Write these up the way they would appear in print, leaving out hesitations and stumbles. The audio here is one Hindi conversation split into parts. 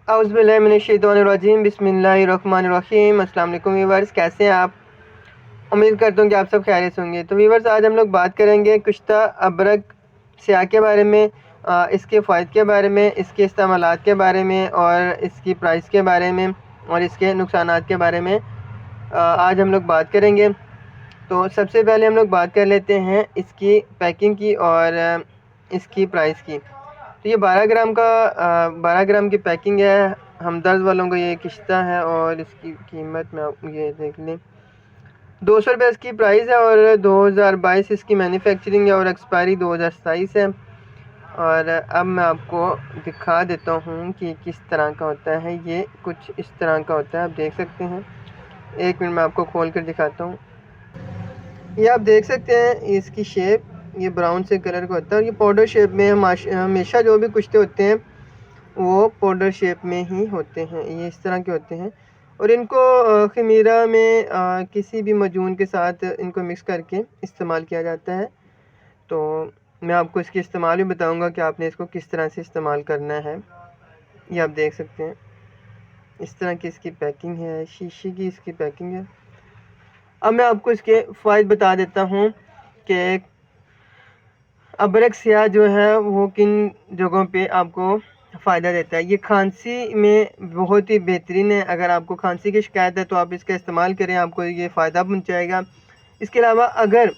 औज़ुबिल्लाहिमिनश्शैतानिर्रजीम बिस्मिल्लाहिर्रहमानिर्रहीम। अस्सलाम वालेकुम व्यूअर्स, कैसे हैं आप? उम्मीद करता हूँ कि आप सब खैरियत से होंगे। तो व्यूअर्स, आज हम लोग बात करेंगे कुश्ता अबरक स्याह के बारे में, इसके फ़ायदे के बारे में, इसके इस्तेमालात के बारे में और इसकी प्राइस के बारे में और इसके नुकसानात के बारे में आज हम लोग बात करेंगे। तो सबसे पहले हम लोग बात कर लेते हैं इसकी पैकिंग की और इसकी प्राइस की। तो ये 12 ग्राम की पैकिंग है। हमदर्द वालों को ये किश्ता है और इसकी कीमत में आप ये देख लें, 200 रुपये इसकी प्राइस है और 2022 इसकी मैन्युफैक्चरिंग है और एक्सपायरी 2027 है। और अब मैं आपको दिखा देता हूँ कि किस तरह का होता है। ये कुछ इस तरह का होता है, आप देख सकते हैं। एक मिनट में आपको खोल कर दिखाता हूँ। ये आप देख सकते हैं, इसकी शेप ये ब्राउन से कलर का होता है और ये पाउडर शेप में हमेशा जो भी कुश्ते होते हैं वो पाउडर शेप में ही होते हैं। ये इस तरह के होते हैं और इनको खमीरा में किसी भी मजून के साथ इनको मिक्स करके इस्तेमाल किया जाता है। तो मैं आपको इसके इस्तेमाल भी बताऊंगा कि आपने इसको किस तरह से इस्तेमाल करना है। ये आप देख सकते हैं, इस तरह की इसकी पैकिंग है, शीशे की इसकी पैकिंग है। अब मैं आपको इसके फ़ायदे बता देता हूँ कि अबरक स्याह जो है वो किन जगहों पे आपको फ़ायदा देता है। ये खांसी में बहुत ही बेहतरीन है। अगर आपको खांसी की शिकायत है तो आप इसका इस्तेमाल करें, आपको ये फ़ायदा पहुँचाएगा। इसके अलावा अगर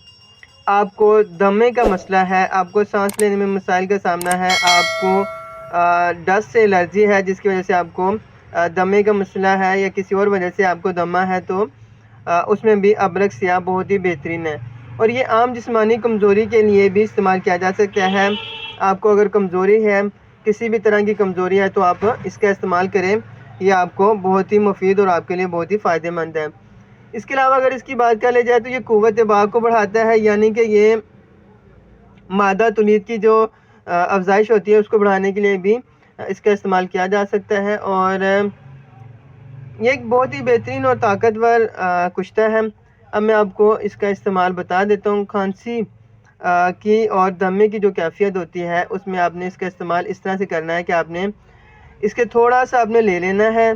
आपको दमे का मसला है, आपको सांस लेने में मसाइल का सामना है, आपको डस्ट से एलर्जी है जिसकी वजह से आपको दमे का मसला है या किसी और वजह से आपको दमा है, तो उसमें भी अबरक स्याह बहुत ही बेहतरीन है। और ये आम जिस्मानी कमज़ोरी के लिए भी इस्तेमाल किया जा सकता है। आपको अगर कमज़ोरी है, किसी भी तरह की कमज़ोरी है, तो आप इसका इस्तेमाल करें। ये आपको बहुत ही मुफीद और आपके लिए बहुत ही फ़ायदेमंद है। इसके अलावा अगर इसकी बात कर ली जाए तो ये क़ुव्वत बाक़ को बढ़ाता है, यानी कि ये मादा तुलीद की जो अफजाइश होती है उसको बढ़ाने के लिए भी इसका इस्तेमाल किया जा सकता है। और ये एक बहुत ही बेहतरीन और ताकतवर कुश्ता है। अब मैं आपको इसका इस्तेमाल बता देता हूँ। खांसी की और दमे की जो कैफियत होती है उसमें आपने इसका इस्तेमाल इस तरह से करना है कि आपने इसके थोड़ा सा आपने ले लेना है,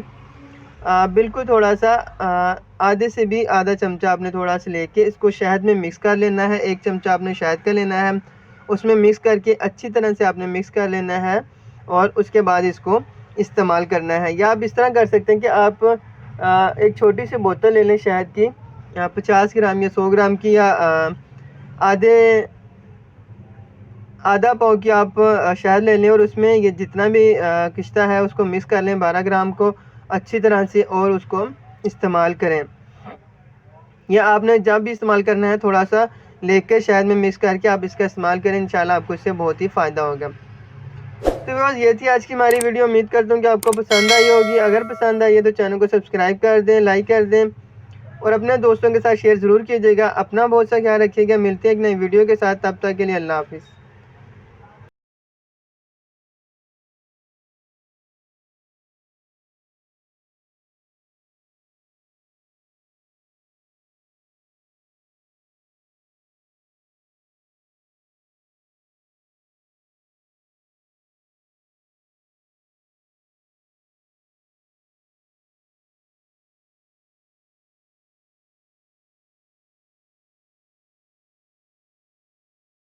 बिल्कुल थोड़ा सा, आधे से भी आधा चमचा आपने थोड़ा सा लेके इसको शहद में मिक्स कर लेना है। 1 चमचा आपने शहद का लेना है, उसमें मिक्स करके अच्छी तरह से आपने मिक्स कर लेना है और उसके बाद इसको इस्तेमाल करना है। या आप इस तरह कर सकते हैं कि आप एक छोटी सी बोतल ले लें शहद की, 50 ग्राम या 100 ग्राम की, या आधा पाव की आप शहद ले लें और उसमें ये जितना भी किश्ता है उसको मिक्स कर लें, 12 ग्राम को अच्छी तरह से, और उसको इस्तेमाल करें। या आपने जब भी इस्तेमाल करना है थोड़ा सा लेकर शहद में मिक्स करके आप इसका इस्तेमाल करें, इंशाल्लाह आपको इससे बहुत ही फ़ायदा होगा। तो बस ये थी आज की हमारी वीडियो। उम्मीद करता हूँ कि आपको पसंद आई होगी। अगर पसंद आई है तो चैनल को सब्सक्राइब कर दें, लाइक कर दें और अपने दोस्तों के साथ शेयर ज़रूर कीजिएगा। अपना बहुत सा ख्याल रखिएगा। मिलते हैं एक नई वीडियो के साथ, तब तक के लिए अल्लाह हाफ़िज़।